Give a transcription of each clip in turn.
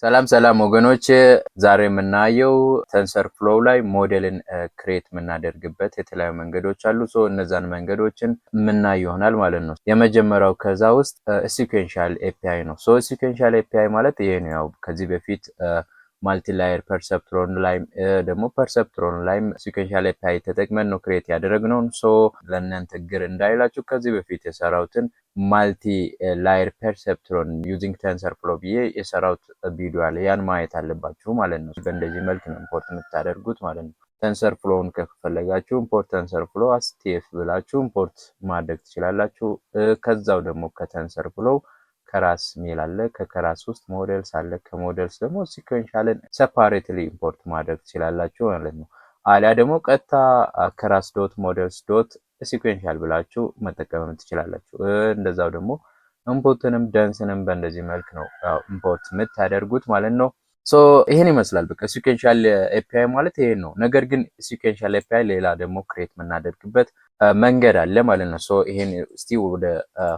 ሰላም ሰላም ወገኖች ዛሬ የምናየው ተንሰር ፍሎው ላይ ሞዴልን ክሬት የምናደርግበት የተለያዩ መንገዶች አሉ። እነዛን መንገዶችን የምናይ ይሆናል ማለት ነው። የመጀመሪያው ከዛ ውስጥ ሲኩዌንሻል ኤፒአይ ነው። ሲኩዌንሻል ኤፒአይ ማለት ይሄ ነው። ያው ከዚህ በፊት ማልቲ ላየር ፐርሰፕትሮን ላይ ደግሞ ፐርሰፕትሮን ላይም ሲኩዌንሻል ኤፒአይ ተጠቅመን ነው ክሬት ያደረግነው። ለእናንተ ግር እንዳይላችሁ ከዚህ በፊት የሰራውትን ማልቲ ላየር ፐርሰፕትሮን ዩዚንግ ተንሰርፍሎ ብዬ የሰራውት ቪዲዮ አለ። ያን ማየት አለባችሁ ማለት ነው። በእንደዚህ መልክ ነው ኢምፖርት የምታደርጉት ማለት ነው። ተንሰርፍሎውን ከፈለጋችሁ ኢምፖርት ተንሰርፍሎ አስቲኤፍ ብላችሁ ኢምፖርት ማድረግ ትችላላችሁ። ከዛው ደግሞ ከተንሰርፍሎ ከራስ ሜል አለ። ከራስ ውስጥ ሞዴልስ አለ። ከሞዴልስ ደግሞ ሲኩዌንሻልን ሴፓሬትሊ ኢምፖርት ማድረግ ትችላላችሁ ማለት ነው። አሊያ ደግሞ ቀጥታ ከራስ ዶት ሞዴልስ ዶት ሲኩዌንሻል ብላችሁ መጠቀም ትችላላችሁ። እንደዛው ደግሞ ኢንፑትንም ደንስንም በእንደዚህ መልክ ነው ኢምፖርት የምታደርጉት ማለት ነው። ይሄን ይመስላል። በቃ ሲኩዌንሻል ኤፒአይ ማለት ይሄን ነው። ነገር ግን ሲኩዌንሻል ኤፒአይ ሌላ ደግሞ ክሬት የምናደርግበት መንገድ አለ ማለት ነው። ይሄን እስቲ ወደ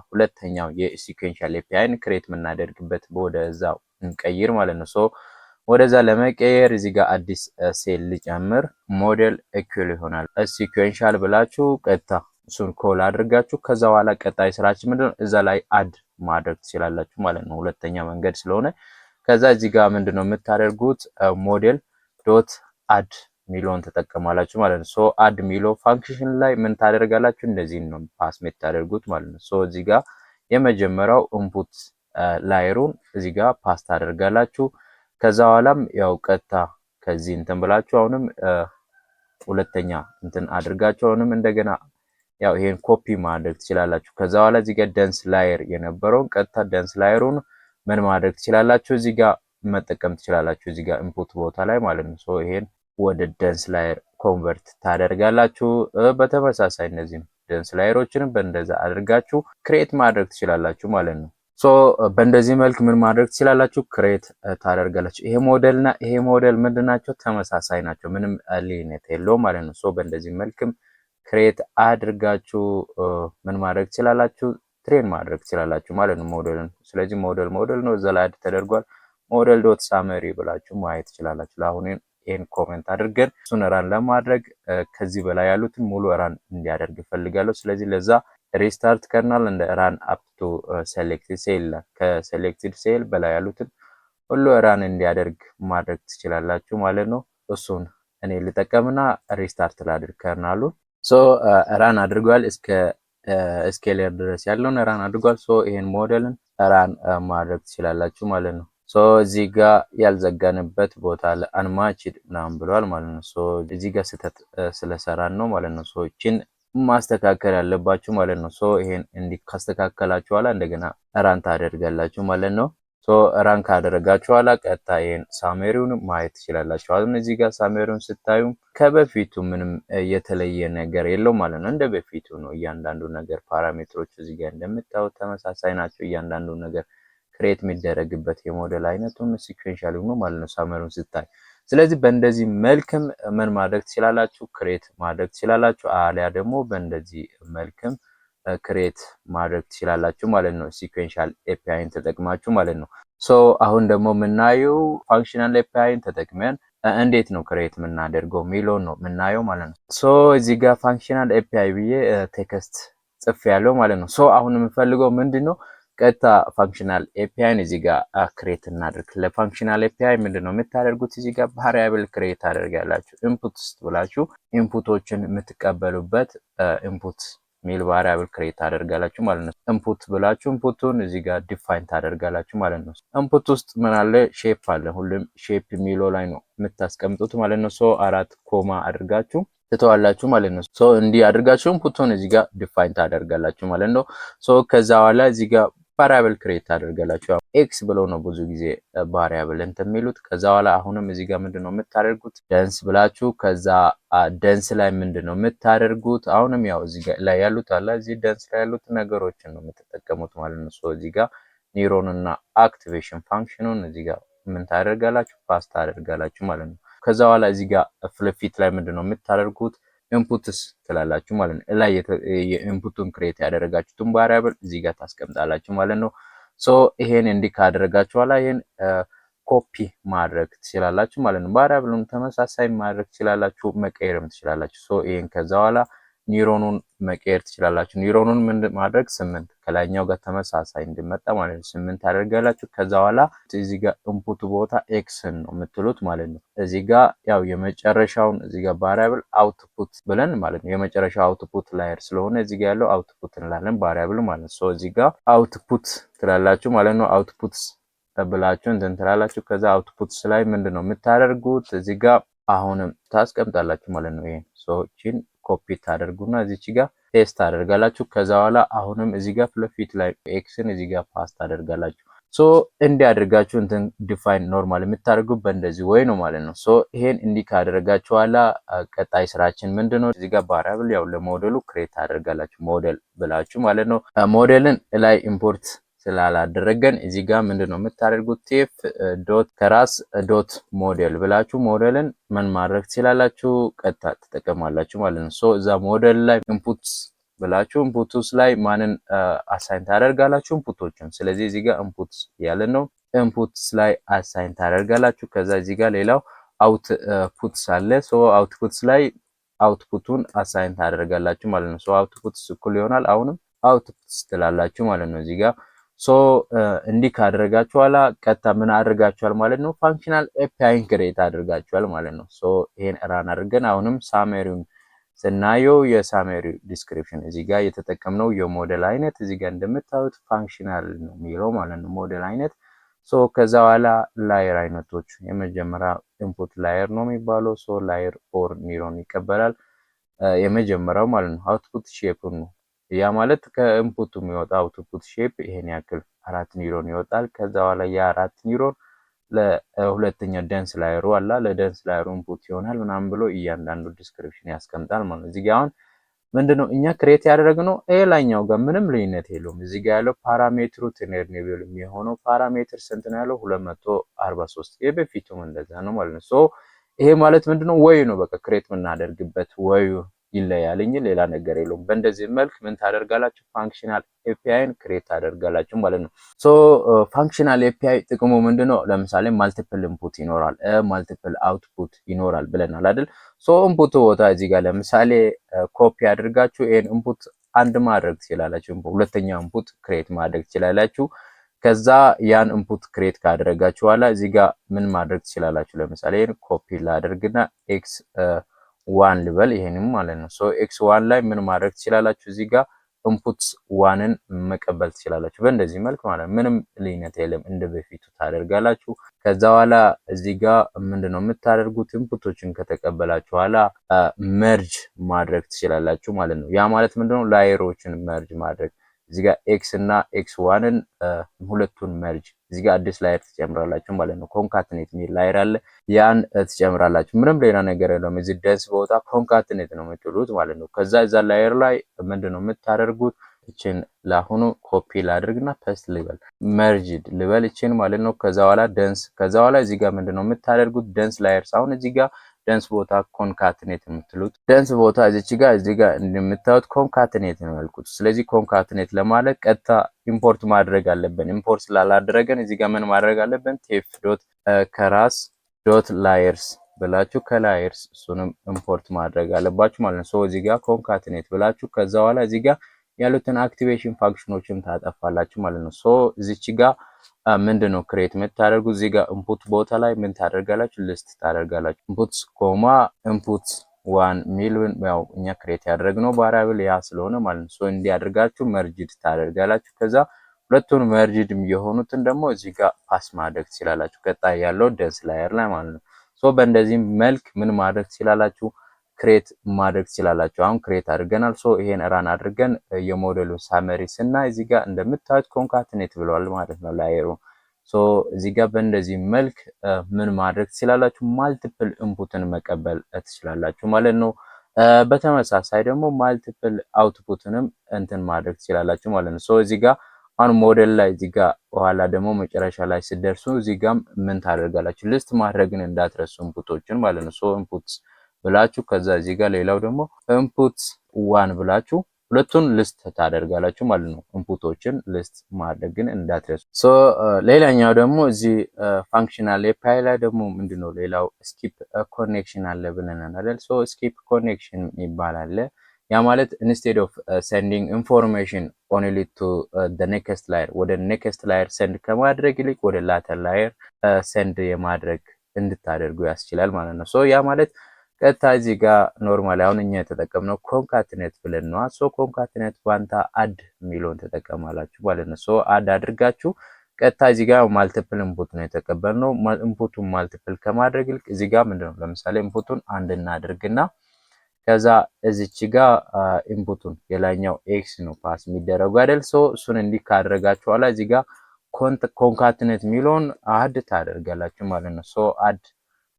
ሁለተኛው የሲኩዌንሻል ኤፒአይን ክሬት የምናደርግበት ወደዛው እንቀይር ማለት ነው። ወደዛ ለመቀየር እዚህ ጋር አዲስ ሴል ልጨምር። ሞዴል ኢኩል ይሆናል ሲኩዌንሻል ብላችሁ ቀጥታ እሱን ኮል አድርጋችሁ ከዛ በኋላ ቀጣይ ስራችን ምንድነው እዛ ላይ አድ ማድረግ ትችላላችሁ ማለት ነው። ሁለተኛ መንገድ ስለሆነ ከዛ እዚህ ጋር ምንድነው የምታደርጉት ሞዴል ዶት አድ ሚሊዮን ተጠቀማላችሁ ማለት ነው። አድ ሚሎ ፋንክሽን ላይ ምን ታደርጋላችሁ? እንደዚህ ነው ፓስ የምታደርጉት ማለት ነው። እዚህ ጋር የመጀመሪያው ኢንፑት ላየሩን እዚህ ጋር ፓስ ታደርጋላችሁ። ከዛ በኋላም ያው ቀጥታ ከዚህ እንትን ብላችሁ አሁንም ሁለተኛ እንትን አድርጋችሁ አሁንም እንደገና ያው ይሄን ኮፒ ማድረግ ትችላላችሁ። ከዛ በኋላ እዚህ ጋር ደንስ ላየር የነበረውን ቀጥታ ደንስ ላየሩን ምን ማድረግ ትችላላችሁ? እዚህ ጋር መጠቀም ትችላላችሁ። እዚህ ጋር ኢንፑት ቦታ ላይ ማለት ነው። ይሄን ወደ ደንስ ላየር ኮንቨርት ታደርጋላችሁ። በተመሳሳይ እነዚህም ደንስ ላየሮችንም በእንደዛ አድርጋችሁ ክሬት ማድረግ ትችላላችሁ ማለት ነው። በእንደዚህ መልክ ምን ማድረግ ትችላላችሁ? ክሬት ታደርጋላችሁ። ይሄ ሞዴልና ይሄ ሞዴል ምንድናቸው? ተመሳሳይ ናቸው። ምንም ልዩነት የለውም ማለት ነው። በእንደዚህ መልክም ክሬት አድርጋችሁ ምን ማድረግ ትችላላችሁ? ትሬን ማድረግ ትችላላችሁ ማለት ነው ሞዴልን። ስለዚህ ሞዴል ነው እዛ ላይ አድ ተደርጓል። ሞዴል ዶት ሳመሪ ብላችሁ ማየት ትችላላችሁ። ለአሁን ይሄን ኮሜንት አድርገን እሱን ራን ለማድረግ ከዚህ በላይ ያሉትን ሙሉ ራን እንዲያደርግ እፈልጋለሁ። ስለዚህ ለዛ ሪስታርት ከርናል እንደ ራን አፕ ቱ ሴሌክትድ ሴል ከሴሌክትድ ሴል በላይ ያሉትን ሁሉ ራን እንዲያደርግ ማድረግ ትችላላችሁ ማለት ነው። እሱን እኔ ልጠቀምና ሪስታርት ላድርግ ከርናሉን። ራን አድርጓል። እስከ ሌየር ድረስ ያለውን ራን አድርጓል። ይሄን ሞዴልን ራን ማድረግ ትችላላችሁ ማለት ነው። እዚህ ጋር ያልዘጋንበት ቦታ አንማችድ ምናምን ብለዋል ማለት ነው። እዚህ ጋር ስህተት ስለሰራን ነው ማለት ነው። እቺን ማስተካከል ያለባችሁ ማለት ነው። ይሄን እንዲህ ካስተካከላችሁ በኋላ እንደገና ራን ታደርጋላችሁ ማለት ነው። ራን ካደረጋችሁ በኋላ ቀጥታ ይሄን ሳሜሪውን ማየት ትችላላችሁ። አሁን እዚህ ጋር ሳሜሪውን ስታዩ ከበፊቱ ምንም የተለየ ነገር የለው ማለት ነው። እንደ በፊቱ ነው። እያንዳንዱ ነገር ፓራሜትሮች እዚህ ጋር እንደምታዩት ተመሳሳይ ናቸው። እያንዳንዱ ነገር ክሬት የሚደረግበት የሞዴል አይነቱም ሲኩዌንሻል ነው ማለት ነው ሳሜሪውን ስታይ። ስለዚህ በእንደዚህ መልክም ምን ማድረግ ትችላላችሁ? ክሬት ማድረግ ትችላላችሁ። አሊያ ደግሞ በእንደዚህ መልክም ክሬት ማድረግ ትችላላችሁ ማለት ነው። ሲኩዌንሻል ኤፒአይን ተጠቅማችሁ ማለት ነው። አሁን ደግሞ የምናየው ፋንክሽናል ኤፒአይን ተጠቅመን እንዴት ነው ክሬት የምናደርገው ሚሊዮን ነው የምናየው ማለት ነው። እዚህ ጋር ፋንክሽናል ኤፒአይ ብዬ ቴክስት ጽፍ ያለው ማለት ነው። አሁን የምፈልገው ምንድነው ቀጥታ ፋንክሽናል ኤፒአይን እዚህ ጋር ክሬት እናድርግ። ለፋንክሽናል ኤፒአይ ምንድነው የምታደርጉት? እዚህ ጋር ቫሪያብል ክሬት ታደርጋላችሁ። ኢንፑት ብላችሁ ኢንፑቶችን የምትቀበሉበት ኢንፑት ሚል ቫሪያብል ክሬት ታደርጋላችሁ ማለት ነው። ኢንፑት ብላችሁ ኢንፑቱን እዚህ ጋር ዲፋይን ታደርጋላችሁ ማለት ነው። ኢንፑት ውስጥ ምን አለ? ሼፕ አለ። ሁሉም ሼፕ ሚሎ ላይ ነው የምታስቀምጡት ማለት ነው። አራት ኮማ አድርጋችሁ ትተዋላችሁ ማለት ነው። እንዲህ አድርጋችሁ ኢንፑቱን እዚህ ጋር ዲፋይን ታደርጋላችሁ ማለት ነው። ከዛ በኋላ እዚህ ጋር ቫሪያብል ክሬት ታደርጋላችሁ። ኤክስ ብለው ነው ብዙ ጊዜ ቫሪያብል እንትን የሚሉት። ከዛ በኋላ አሁንም እዚህ ጋር ምንድነው የምታደርጉት? ደንስ ብላችሁ ከዛ ደንስ ላይ ምንድነው የምታደርጉት? አሁንም ያው እዚህ ጋር ላይ ያሉት አለ። እዚህ ደንስ ላይ ያሉት ነገሮችን ነው የምትጠቀሙት ማለት ነው። እዚህ ጋር ኒውሮን እና አክቲቬሽን ፋንክሽኑን እዚህ ጋር ምን ታደርጋላችሁ? ፓስ ታደርጋላችሁ ማለት ነው። ከዛ በኋላ እዚህ ጋር ፍለፊት ላይ ምንድነው የምታደርጉት? ኢንፑትስ ትላላችሁ ማለት ነው። ላይ የኢንፑቱን ክሬት ያደረጋችሁትን ቫሪያብል እዚህ ጋር ታስቀምጣላችሁ ማለት ነው። ይሄን እንዲህ ካደረጋችሁ በኋላ ይሄን ኮፒ ማድረግ ትችላላችሁ ማለት ነው። ቫሪያብሉን ተመሳሳይ ማድረግ ትችላላችሁ፣ መቀየርም ትችላላችሁ። ሶ ይሄን ከዛ በኋላ ኒውሮኑን መቀየር ትችላላችሁ። ኒውሮኑን ምን ማድረግ 8 ከላይኛው ጋር ተመሳሳይ እንዲመጣ ማለት ነው 8 ታደርጋላችሁ። ከዛ በኋላ እዚህ ጋር ኢንፑት ቦታ ኤክስን ነው የምትሉት ማለት ነው። እዚህ ጋር ያው የመጨረሻውን እዚህ ጋር ቫሪያብል አውትፑት ብለን ማለት ነው። የመጨረሻው አውትፑት ላየር ስለሆነ እዚህ ጋር ያለው አውትፑት እንላለን ቫሪያብል ማለት ነው። ሶ እዚህ ጋር አውትፑት ትላላችሁ ማለት ነው። አውትፑትስ ብላችሁ እንትን ትላላችሁ። ከዛ አውትፑትስ ላይ ምንድነው የምታደርጉት እዚህ ጋር አሁንም ታስቀምጣላችሁ ማለት ነው። ይሄን ሶ እቺን ኮፒ ታደርጉና እዚች ጋር ፔስት ታደርጋላችሁ። ከዛ በኋላ አሁንም እዚህ ጋር ፍለፊት ላይ ኤክስን እዚህ ጋር ፓስ ታደርጋላችሁ። ሶ እንዲያደርጋችሁ እንትን ዲፋይን ኖርማል የምታደርጉት በእንደዚህ ወይ ነው ማለት ነው። ሶ ይሄን እንዲህ ካደረጋችሁ በኋላ ቀጣይ ስራችን ምንድነው እዚህ ጋር ቫሪያብል ያው ለሞዴሉ ክሬት ታደርጋላችሁ ሞዴል ብላችሁ ማለት ነው። ሞዴልን ላይ ኢምፖርት ስላላደረገን እዚህ ጋር ምንድነው የምታደርጉት ቴፍ ዶት ከራስ ዶት ሞዴል ብላችሁ ሞዴልን ምን ማድረግ ትችላላችሁ ቀጥታ ተጠቀማላችሁ ማለት ነው። ሶ እዛ ሞዴል ላይ ኢንፑትስ ብላችሁ ኢንፑትስ ላይ ማንን አሳይን ታደርጋላችሁ ኢንፑቶችን። ስለዚህ እዚህ ጋር ኢንፑትስ ያለን ነው ኢንፑትስ ላይ አሳይን ታደርጋላችሁ። ከዛ እዚህ ጋር ሌላው አውትፑትስ አለ። ሶ አውትፑትስ ላይ አውትፑቱን አሳይን ታደርጋላችሁ ማለት ነው። ሶ አውትፑትስ እኩል ይሆናል አሁንም አውትፑትስ ትላላችሁ ማለት ነው እዚህ ጋር ሶ እንዲህ ካደረጋችሁ ኋላ ቀጥታ ምን አድርጋችኋል ማለት ነው ፋንክሽናል ኤፒአይን ክሬት አድርጋችኋል ማለት ነው። ሶ ይሄን ራን አድርገን አሁንም ሳመሪውን ስናየው የሳመሪ ዲስክሪፕሽን እዚህ ጋር የተጠቀምነው የሞዴል አይነት እዚህ ጋር እንደምታዩት ፋንክሽናል ነው የሚለው ማለት ነው ሞዴል አይነት። ሶ ከዛ ኋላ ላየር አይነቶች የመጀመሪያ ኢንፑት ላየር ነው የሚባለው። ሶ ላየር ፎር ኒውሮን ይቀበላል የመጀመሪያው ማለት ነው። አውትፑት ሼፕ ነው ያ ማለት ከኢንፑቱ የሚወጣ አውትፑት ሼፕ ይሄን ያክል 4 ኒውሮን ይወጣል። ከዛ በኋላ ያ 4 ኒውሮን ለሁለተኛ ደንስ ላየሩ አላ ለደንስ ላየሩ ኢንፑት ይሆናል ምናምን ብሎ እያንዳንዱ ዲስክሪፕሽን ያስቀምጣል ማለት ነው። እዚህ ጋር አሁን ምንድነው እኛ ክሬት ያደረግነው ላይኛው ጋር ምንም ልዩነት የለውም። እዚህ ጋር ያለው ፓራሜትሩ ትኔርኔብል የሚሆነው ፓራሜትር ስንት ነው ያለው 243 የበፊቱም እንደዛ ነው ማለት ነው። ሶ ይሄ ማለት ምንድነው ወይ ነው በቃ ክሬት የምናደርግበት ወይ ይለያል እንጂ ሌላ ነገር የለውም። በእንደዚህ መልክ ምን ታደርጋላችሁ ፋንክሽናል ኤፒአይን ክሬት ታደርጋላችሁ ማለት ነው። ሶ ፋንክሽናል ኤፒአይ ጥቅሙ ምንድነው ለምሳሌ ማልቲፕል ኢንፑት ይኖራል ማልቲፕል አውትፑት ይኖራል ብለናል አይደል። ሶ ኢንፑት ቦታ እዚህ ጋር ለምሳሌ ኮፒ አድርጋችሁ ይሄን ኢንፑት አንድ ማድረግ ትችላላችሁ ሁለተኛ ኢንፑት ክሬት ማድረግ ትችላላችሁ። ከዛ ያን ኢንፑት ክሬት ካደረጋችሁ በኋላ እዚህ ጋር ምን ማድረግ ትችላላችሁ ለምሳሌ ይሄን ኮፒ ላድርግና ኤክስ 1 ልበል ይሄንም ማለት ነው። ሶ x1 ላይ ምን ማድረግ ትችላላችሁ እዚህ ጋር ኢንፑትስ 1ን መቀበል ትችላላችሁ በእንደዚህ መልክ ማለት ምንም ልዩነት የለም እንደ በፊቱ ታደርጋላችሁ። ከዛ በኋላ እዚህ ጋር ምንድነው የምታደርጉት ኢንፑቶችን ከተቀበላችሁ በኋላ መርጅ ማድረግ ትችላላችሁ ማለት ነው። ያ ማለት ምንድነው ላየሮችን መርጅ ማድረግ እዚህ ጋር ኤክስ እና ኤክስ1ን ሁለቱን መርጅ እዚህ ጋር አዲስ ላየር ትጨምራላችሁ ማለት ነው። ኮንካትኔት የሚል ላየር አለ ያን ትጨምራላችሁ ምንም ሌላ ነገር የለውም። እዚህ ደንስ ቦታ ኮንካትኔት ነው የምትሉት ማለት ነው። ከዛ እዛ ላየር ላይ ምንድነው የምታደርጉት እቺን ለአሁኑ ኮፒ ላድርግና ፔስት ልበል መርጅድ ልበል እቺን ማለት ነው። ከዛ በኋላ ደንስ ከዛ በኋላ እዚህ ጋር ምንድነው የምታደርጉት ደንስ ላየር ሳይሆን እዚህ ጋር ደንስ ቦታ ኮንካትኔት የምትሉት ደንስ ቦታ እዚህ ጋር እንደምታዩት ኮንካትኔት ነው ያልኩት። ስለዚህ ኮንካትኔት ለማለት ቀጥታ ኢምፖርት ማድረግ አለብን። ኢምፖርት ስላላደረገን እዚህ ጋር ምን ማድረግ አለብን ቴፍ ዶት ከራስ ዶት ላየርስ ብላችሁ ከላየርስ እሱንም ኢምፖርት ማድረግ አለባችሁ ማለት ነው። ሶ እዚህ ጋር ኮንካትኔት ብላችሁ ከዛ በኋላ እዚህ ጋር ያሉትን አክቲቬሽን ፋንክሽኖችን ታጠፋላችሁ ማለት ነው። ሶ እዚች ጋር ምንድነው ክሬት የምታደርጉት እዚህ ጋር ኢንፑት ቦታ ላይ ምን ታደርጋላችሁ ሊስት ታደርጋላችሁ ኢንፑትስ ኮማ ኢንፑት 1 ሚሊዮን ያው እኛ ክሬት ያደረግነው ቫሪያብል ያ ስለሆነ ማለት ነው። ሶ እንዲያደርጋችሁ መርጅድ ታደርጋላችሁ። ከዛ ሁለቱን መርጅድ የሆኑትን ደግሞ እዚህ ጋር ፓስ ማድረግ ትችላላችሁ ቀጣይ ያለው ደንስ ላየር ላይ ማለት ነው። ሶ በእንደዚህ መልክ ምን ማድረግ ትችላላችሁ ክሬት ማድረግ ትችላላችሁ። አሁን ክሬት አድርገናል። ሶ ይሄን ራን አድርገን የሞዴሉን ሳመሪ ስናይ እዚህ ጋር እንደምታዩት ኮንካትኔት ብለዋል ማለት ነው ላየሩ። ሶ እዚህ ጋር በእንደዚህ መልክ ምን ማድረግ ትችላላችሁ ማልቲፕል ኢንፑትን መቀበል ትችላላችሁ ማለት ነው። በተመሳሳይ ደግሞ ማልቲፕል አውትፑትንም እንትን ማድረግ ትችላላችሁ ማለት ነው። ሶ እዚህ ጋር አሁን ሞዴል ላይ እዚህ ጋር በኋላ ደግሞ መጨረሻ ላይ ሲደርሱ እዚህ ጋር ምን ታደርጋላችሁ ሊስት ማድረግን እንዳትረሱ ኢንፑቶችን ማለት ነው። ሶ ኢንፑትስ ብላችሁ ከዛ እዚህ ጋር ሌላው ደግሞ ኢንፑት 1 ብላችሁ ሁለቱን ሊስት ታደርጋላችሁ ማለት ነው። ኢንፑቶችን ሊስት ማድረግ ግን እንዳትረሱ። ሶ ሌላኛው ደግሞ እዚህ ፋንክሽናል ኤፒአይ ላይ ደግሞ ምንድነው ሌላው ስኪፕ ኮኔክሽን አለ ብለናል አይደል? ሶ ስኪፕ ኮኔክሽን ይባላል። ያ ማለት ኢንስቴድ ኦፍ ሴንዲንግ ኢንፎርሜሽን ኦንሊ ቱ ዘ ኔክስት ላየር ወደ ኔክስት ላየር ሴንድ ከማድረግ ይልቅ ወደ ላተር ላየር ሴንድ የማድረግ እንድታደርጉ ያስችላል ማለት ነው። ሶ ያ ማለት ቀጥታ እዚህ ጋር ኖርማሊ አሁን እኛ የተጠቀምነው ኮንካትኔት ብለን ነው። ሶ ኮንካትኔት ፋንታ አድ የሚለውን ተጠቀማላችሁ ማለት ነው። ሶ አድ አድርጋችሁ ቀጥታ እዚህ ጋር ማልቲፕል ኢንፑት ነው የተቀበልነው። ኢንፑቱን ማልቲፕል ከማድረግ ይልቅ እዚህ ጋር ምንድነው ለምሳሌ ኢንፑቱን አንድ እናድርግና ከዛ እዚች ጋር ኢንፑቱን የላኛው ኤክስ ነው ፓስ የሚደረጉ አይደል? ሶ እሱን እንዲህ ካደረጋችሁ በኋላ እዚህ ጋር ኮንካትኔት የሚለውን አድ ታደርጋላችሁ ማለት ነው። ሶ አድ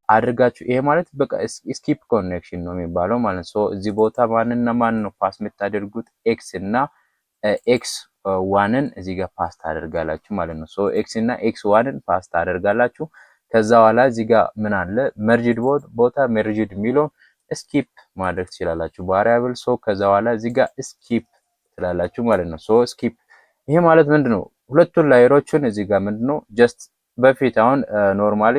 አድርጋችሁ ይሄ ማለት በቃ ስኪፕ ኮኔክሽን ነው የሚባለው ማለት ነው። ሶ እዚህ ቦታ ማንና ማን ነው ፓስ የምታደርጉት? ኤክስ እና ኤክስ ዋንን እዚህ ጋር ፓስ ታደርጋላችሁ ማለት ነው። ሶ ኤክስ እና ኤክስ ዋንን ፓስ ታደርጋላችሁ። ከዛ በኋላ እዚህ ጋር ምን አለ መርጅድ ቦታ መርጅድ የሚለውን ስኪፕ ማድረግ ትችላላችሁ ቫሪያብል። ሶ ከዛ በኋላ እዚህ ጋር ስኪፕ ትላላችሁ ማለት ነው። ሶ ስኪፕ ይሄ ማለት ምንድነው? ሁለቱን ላየሮችን እዚህ ጋር ምንድነው ጀስት በፊት አሁን ኖርማሊ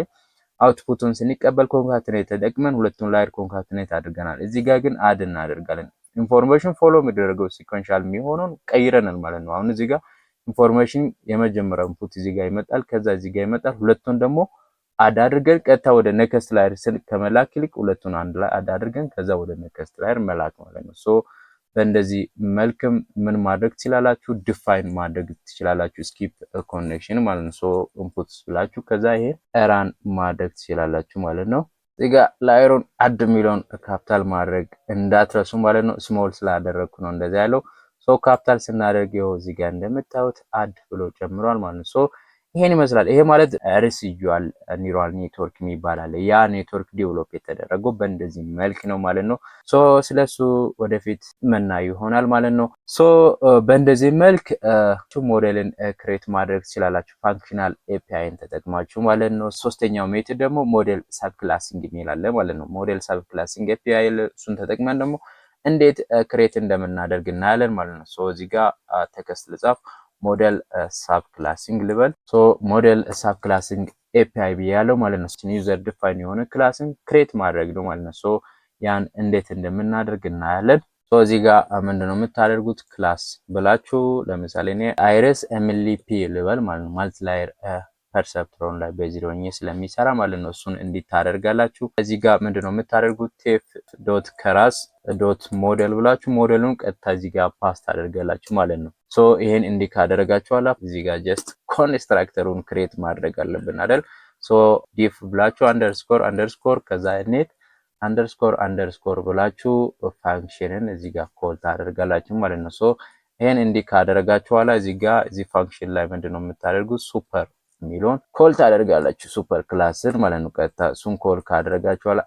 አውትፑቱን ስንቀበል ኮንካትኔት ተጠቅመን ሁለቱን ላየር ኮንካትኔት አድርገናል። እዚህ ጋር ግን አድ እናደርጋለን። ኢንፎርሜሽን ፎሎ የሚደረገው ሲኮንሻል የሚሆነውን ቀይረናል ማለት ነው። አሁን እዚህ ጋር ኢንፎርሜሽን የመጀመሪያው ኢንፑት እዚህ ጋር ይመጣል፣ ከዛ እዚህ ጋር ይመጣል። ሁለቱን ደግሞ አድ አድርገን ቀጥታ ወደ ኔክስት ላየር ከመላክ ይልቅ ሁለቱን አንድ ላይ አድ አድርገን ከዛ ወደ ኔክስት ላየር መላክ ማለት ነው። ሶ በእንደዚህ መልክም ምን ማድረግ ትችላላችሁ? ዲፋይን ማድረግ ትችላላችሁ ስኪፕ ኮኔክሽን ማለት ነው። ሶ ኢንፑትስ ብላችሁ ከዛ ይሄ ራን ማድረግ ትችላላችሁ ማለት ነው። እዚህ ጋር ላየሩን አድ የሚለውን ካፒታል ማድረግ እንዳትረሱ ማለት ነው። ስሞል ስላደረግኩ ነው እንደዛ ያለው። ሶ ካፒታል ስናደርግ ይኸው እዚህ ጋር እንደምታዩት አድ ብሎ ጨምሯል ማለት ነው። ሶ ይሄን ይመስላል። ይሄ ማለት ሬሲጁዋል ኒውራል ኔትወርክ የሚባል አለ። ያ ኔትወርክ ዴቨሎፕ የተደረገው በእንደዚህ መልክ ነው ማለት ነው። ሶ ስለሱ ወደፊት መናይ ይሆናል ማለት ነው። ሶ በእንደዚህ መልክ ሞዴልን ክሬት ማድረግ ትችላላችሁ ፋንክሽናል ኤፒአይን ተጠቅማችሁ ማለት ነው። ሶስተኛው ሜትድ ደግሞ ሞዴል ሳብ ክላሲንግ የሚል አለ ማለት ነው። ሞዴል ሳብ ክላሲንግ ኤፒአይ እሱን ተጠቅመን ደግሞ እንዴት ክሬት እንደምናደርግ እናያለን ማለት ነው። ሶ እዚህ ጋር ቴክስት ልጻፍ ሞዴል ሳብ ክላሲንግ ልበል። ሶ ሞዴል ሳብ ክላሲንግ ኤፒአይ ብያለው ማለት ነው። ዩዘር ዲፋይን የሆነ ክላስን ክሬት ማድረግ ነው ማለት ነው። ሶ ያን እንዴት እንደምናደርግ እናያለን። ሶ እዚህ ጋር ምንድነው የምታደርጉት? ክላስ ብላችሁ ለምሳሌ እኔ አይረስ ኤምኤልፒ ልበል ማለት ነው። ማልቲ ላየር ፐርሰፕትሮን ላይ በዚሮኝ ስለሚሰራ ማለት ነው። እሱን እንዲታደርጋላችሁ እዚህ ጋር ምንድነው የምታደርጉት? ቴፍ ዶት ከራስ ዶት ሞዴል ብላችሁ ሞዴሉን ቀጥታ እዚህ ጋር ፓስ ታደርጋላችሁ ማለት ነው። ሶ ይሄን እንዲህ ካደረጋችሁ በኋላ እዚህ ጋር ጀስት ኮንስትራክተሩን ክሬት ማድረግ አለብን አይደል? ሶ ዲፍ ብላችሁ አንደርስኮር ከዛ ኔት አንደርስኮር ብላችሁ ፋንክሽንን እዚህ ጋር ኮል ታደርጋላችሁ ማለት ነው። ሶ ይሄን እንዲህ ካደረጋችሁ በኋላ እዚህ ጋር እዚህ ፋንክሽን ላይ ምንድነው የምታደርጉት? ሱፐር የሚለውን ኮል ታደርጋላችሁ ሱፐር ክላስን ማለት ነው። ቀጥታ እሱን ኮል ካደረጋችሁ በኋላ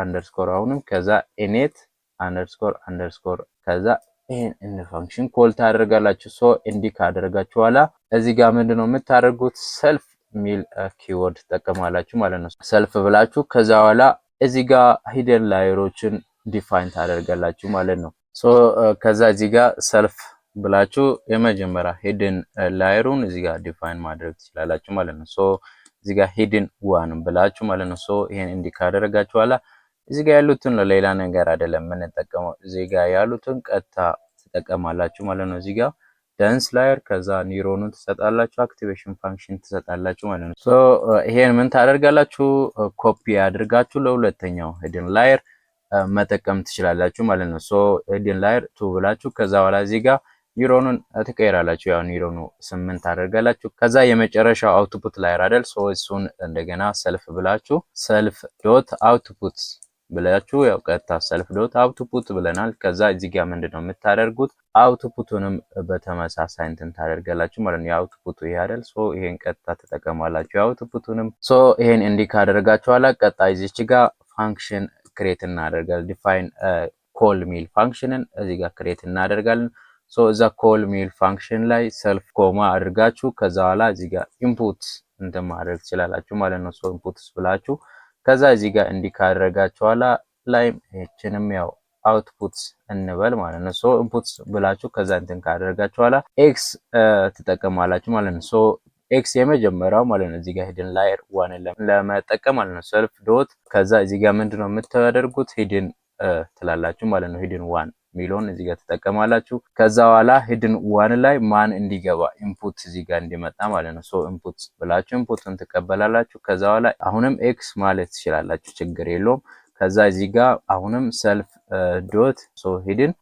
አንደርስኮር አሁንም ከዛ ኢኔት አንደርስኮር ከዛ ይሄን እንደ ፋንክሽን ኮል ታደርጋላችሁ። ሶ እንዲህ ካደረጋችሁ በኋላ እዚህ ጋር ምንድነው የምታደርጉት? ሰልፍ ሚል ኪወርድ ተጠቀማላችሁ ማለት ነው። ሰልፍ ብላችሁ ከዛ በኋላ እዚህ ጋር ሂደን ላየሮችን ዲፋይን ታደርጋላችሁ ማለት ነው። ሶ ከዛ እዚህ ጋር ሰልፍ ብላችሁ የመጀመሪያ ሂድን ላየሩን እዚህ ጋር ዲፋይን ማድረግ ትችላላችሁ ማለት ነው። ሶ እዚህ ጋር ሂድን ዋን ብላችሁ ማለት ነው። ሶ ይሄን እንዲህ ካደረጋችሁ በኋላ እዚህ ጋር ያሉትን ለሌላ ነገር አይደለም የምንጠቀመው፣ እዚህ ጋር ያሉትን ቀጥታ ትጠቀማላችሁ ማለት ነው። እዚህ ጋር ደንስ ላየር ከዛ ኒውሮኑን ትሰጣላችሁ፣ አክቲቬሽን ፋንክሽን ትሰጣላችሁ ማለት ነው። ሶ ይሄን ምን ታደርጋላችሁ? ኮፒ አድርጋችሁ ለሁለተኛው ሂድን ላየር መጠቀም ትችላላችሁ ማለት ነው። ሶ ሂድን ላየር 2 ብላችሁ ከዛ በኋላ እዚህ ጋር ኒውሮኑን ትቀይራላችሁ። ያው ኒውሮኑ 8 ታደርጋላችሁ። ከዛ የመጨረሻው አውትፑት ላየር አይደል? ሶ እሱን እንደገና ሰልፍ ብላችሁ ሰልፍ ዶት አውትፑት ብላችሁ ያው ቀጥታ ሰልፍ ዶት አውትፑት ብለናል። ከዛ እዚህ ጋር ምንድነው የምታደርጉት? አውትፑቱንም በተመሳሳይ እንትን ታደርጋላችሁ ማለት ነው። የአውትፑቱ ይሄ አይደል? ሶ ይሄን ቀጥታ ተጠቀማላችሁ የአውትፑቱንም። ሶ ይሄን እንዲህ ካደረጋችሁ በኋላ ቀጣይ እዚች ጋር ፋንክሽን ክሬት እናደርጋለን። ዲፋይን ኮል ሚል ፋንክሽንን እዚህ ጋር ክሬት እናደርጋለን። ሶ እዛ ኮል ሚል ፋንክሽን ላይ ሰልፍ ኮማ አድርጋችሁ ከዛ በኋላ እዚህ ጋር ኢንፑት እንትን ማድረግ ትችላላችሁ ማለት ነው። ሶ ኢንፑትስ ብላችሁ ከዛ እዚህ ጋር እንዲህ ካደረጋችሁ በኋላ ላይ እችንም ያው አውትፑትስ እንበል ማለት ነው። ሶ ኢንፑትስ ብላችሁ ከዛ እንትን ካደረጋችሁ በኋላ ኤክስ ትጠቀማላችሁ ማለት ነው። ሶ ኤክስ የመጀመሪያው ማለት ነው። እዚህ ጋር ሂድን ላየር ዋን ለመጠቀም ማለት ነው። ሰልፍ ዶት ከዛ እዚህ ጋር ምንድነው የምታደርጉት ሂድን ትላላችሁ ማለት ነው። ሂድን ዋን ሚሊዮን እዚህ ጋር ትጠቀማላችሁ። ከዛ በኋላ ሂድን ዋን ላይ ማን እንዲገባ ኢንፑት እዚህ ጋር እንዲመጣ ማለት ነው። ሶ ኢንፑት ብላችሁ ኢንፑትን ትቀበላላችሁ። ከዛ በኋላ አሁንም ኤክስ ማለት ትችላላችሁ፣ ችግር የለውም። ከዛ እዚህ ጋር አሁንም ሰልፍ ዶት ሶ ሂድን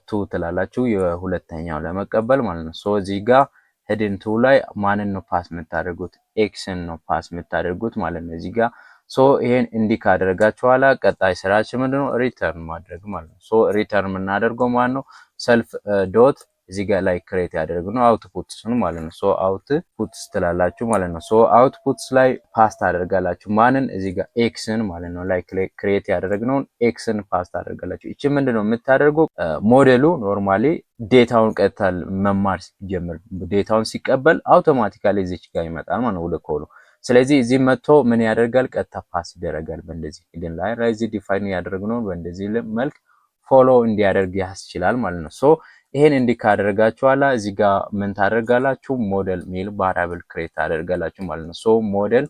ቱ ትላላችሁ የሁለተኛው ለመቀበል ማለት ነው። ሶ እዚህ ጋር ሂድን ቱ ላይ ማንን ነው ፓስ የምታደርጉት? ኤክስን ነው ፓስ የምታደርጉት ማለት ነው እዚህ ጋር። ሶ ይሄን እንዲህ ካደረጋችሁ በኋላ ቀጣይ ስራችን ምንድነው? ሪተርን ማድረግ ማለት ነው። ሶ ሪተርን የምናደርገው ማለት ነው ሰልፍ ዶት እዚህ ጋር ላይ ክሬት ያደረግነው አውትፑትስ ነው ማለት ነው። ሶ አውትፑትስ ትላላችሁ ማለት ነው። ሶ አውትፑትስ ላይ ፓስ ታደርጋላችሁ ማንን? እዚህ ጋር ኤክስን ማለት ነው። ላይ ክሬት ያደረግነውን ኤክስን ፓስ ታደርጋላችሁ። እቺ ምንድነው የምታደርገው? ሞዴሉ ኖርማሊ ዴታውን ቀጥታ መማር ሲጀምር ዴታውን ሲቀበል አውቶማቲካሊ እዚች ጋር ይመጣል ማለት ነው ወደ ኮሉ። ስለዚህ እዚህ መጥቶ ምን ያደርጋል? ቀጥታ ፓስ ይደረጋል። በእንደዚህ ሂድን ላይ ራይዝ ዲፋይን ያደረግነውን በእንደዚህ መልክ ፎሎ እንዲያደርግ ያስችላል ማለት ነው። ሶ ይሄን እንዲህ ካደረጋችሁ በኋላ እዚህ ጋር ምን ታደርጋላችሁ? ሞዴል ሚል ቫሪያብል ክሬት ታደርጋላችሁ ማለት ነው። ሶ ሞዴል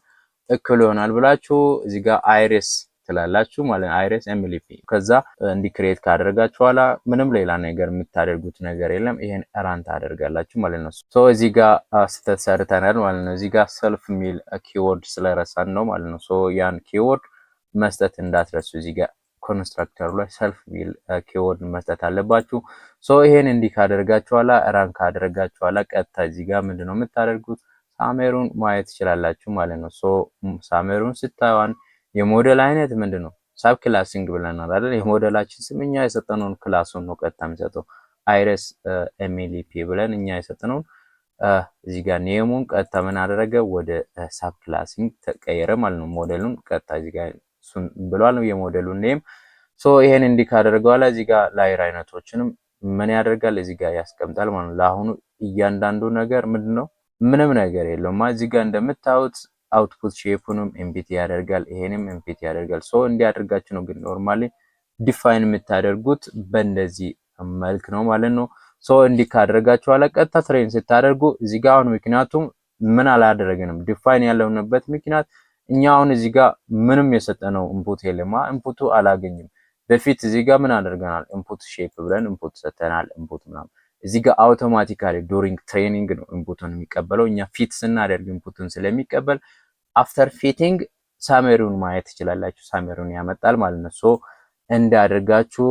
እኩል ይሆናል ብላችሁ እዚህ ጋር አይሬስ ትላላችሁ ማለት ነው። አይሬስ ኤምኤልፒ ከዛ እንዲህ ክሬት ካደረጋችሁ በኋላ ምንም ሌላ ነገር የምታደርጉት ነገር የለም። ይሄን ራን ታደርጋላችሁ ማለት ነው። ሶ እዚህ ጋር ስህተት ሰርተናል ማለት ነው። እዚህ ጋር ሰልፍ ሚል ኪወርድ ስለረሳን ነው ማለት ነው። ሶ ያን ኪወርድ መስጠት እንዳትረሱ እዚህ ጋር ኮንስትራክተሩ ላይ ሰልፍ ሚል ኪወርድ መስጠት አለባችሁ። ሶ ይሄን እንዲህ ካደረጋችሁ በኋላ ራን ካደረጋችሁ በኋላ ቀጥታ እዚህ ጋር ምንድነው የምታደርጉት? ሳሜሩን ማየት ትችላላችሁ ማለት ነው። ሶ ሳሜሩን ስታዩን የሞዴል አይነት ምንድነው? ሳብ ክላሲንግ ብለናል አይደል? የሞዴላችን ስም እኛ የሰጠነውን ክላሱን ነው ቀጥታ የሚሰጠው አይሬስ ኤምኤልፒ ብለን እኛ የሰጠነውን እዚህ ጋር ኔሙን ቀጥታ ምን አደረገ? ወደ ሳብ ክላሲንግ ተቀየረ ማለት ነው። ሞዴሉን ቀጥታ እዚህ ጋር እሱን ብሏል የሞዴሉን ኔም። ሶ ይሄን እንዲህ ካደረገው በኋላ እዚህ ጋር ላየር አይነቶችንም ምን ያደርጋል? እዚህ ጋር ያስቀምጣል ማለት ነው። ለአሁኑ እያንዳንዱ ነገር ምንድነው ምንም ነገር የለውም። እዚህ ጋር እንደምታዩት አውትፑት ሼፑንም ኤምፒቲ ያደርጋል፣ ይሄንም ኤምፒቲ ያደርጋል። ሶ እንዲያደርጋችሁ ነው። ግን ኖርማሊ ዲፋይን የምታደርጉት በእንደዚህ መልክ ነው ማለት ነው። ሶ እንዲህ ካደረጋችሁ በኋላ ቀጥታ ትሬን ስታደርጉ እዚህ ጋር አሁን ምክንያቱም ምን አላደረግንም ዲፋይን ያለውንበት ምክንያት እኛ አሁን እዚህ ጋር ምንም የሰጠነው ኢንፑት የለማ ኢንፑቱ አላገኝም። በፊት እዚህ ጋር ምን አድርገናል? ኢንፑት ሼፕ ብለን ኢንፑት ሰጠናል። ኢንፑት ምናምን እዚህ ጋር አውቶማቲካሊ ዱሪንግ ትሬኒንግ ነው ኢንፑቱን የሚቀበለው። እኛ ፊት ስናደርግ ኢንፑቱን ስለሚቀበል አፍተር ፊቲንግ ሳሜሩን ማየት ትችላላችሁ። ሳሜሩን ያመጣል ማለት ነው። ሶ እንዳደርጋችሁ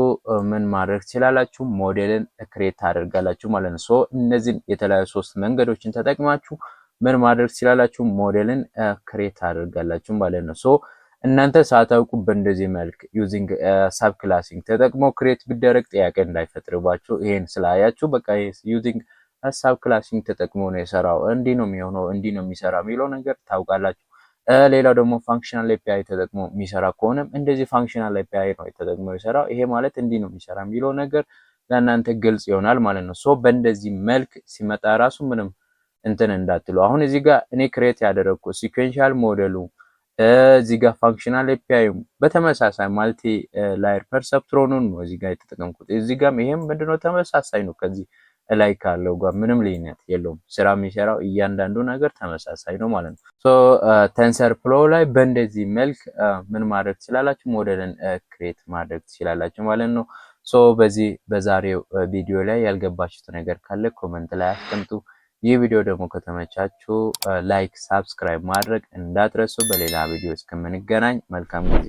ምን ማድረግ ትችላላችሁ? ሞዴልን ክሬት ታደርጋላችሁ ማለት ነው። ሶ እነዚህን የተለያዩ ሶስት መንገዶችን ተጠቅማችሁ ምን ማድረግ ትችላላችሁ? ሞዴልን ክሬት ታደርጋላችሁ ማለት ነው። ሶ እናንተ ሳታውቁ በእንደዚህ መልክ ዩዚንግ ሳብ ክላሲንግ ተጠቅሞ ክሬት ቢደረግ ጥያቄ እንዳይፈጥርባችሁ ይሄን ስላያችሁ በቃ ዩዚንግ ሳብ ክላሲንግ ተጠቅሞ ነው የሰራው እንዲህ ነው የሚሆነው እንዲህ ነው የሚሰራው የሚለው ነገር ታውቃላችሁ። ሌላው ደግሞ ፋንክሽናል ኤፒአይ ተጠቅሞ የሚሰራ ከሆነም እንደዚህ ፋንክሽናል ኤፒአይ ነው ተጠቅሞ የሰራው ይሄ ማለት እንዲህ ነው የሚሰራ የሚለው ነገር ለእናንተ ግልጽ ይሆናል ማለት ነው። ሶ በእንደዚህ መልክ ሲመጣ ራሱ ምንም እንትን እንዳትሉ። አሁን እዚህ ጋር እኔ ክሬት ያደረግኩት ሲኩዌንሻል ሞዴሉ እዚህ ጋር ፋንክሽናል ኤፒአይ በተመሳሳይ ማልቲ ላየር ፐርሰፕትሮኑን ነው እዚህ ጋር የተጠቀምኩት። እዚህ ጋር ይሄም ምንድነው ተመሳሳይ ነው ከዚህ ላይ ካለው ጋር ምንም ልዩነት የለውም። ስራ የሚሰራው እያንዳንዱ ነገር ተመሳሳይ ነው ማለት ነው። ሶ ቴንሰር ፍሎ ላይ በእንደዚህ መልክ ምን ማድረግ ትችላላችሁ? ሞዴልን ክሬት ማድረግ ትችላላችሁ ማለት ነው። ሶ በዚህ በዛሬው ቪዲዮ ላይ ያልገባችሁት ነገር ካለ ኮሜንት ላይ አስቀምጡ። ይህ ቪዲዮ ደግሞ ከተመቻችሁ ላይክ፣ ሳብስክራይብ ማድረግ እንዳትረሱ። በሌላ ቪዲዮ እስከምንገናኝ መልካም ጊዜ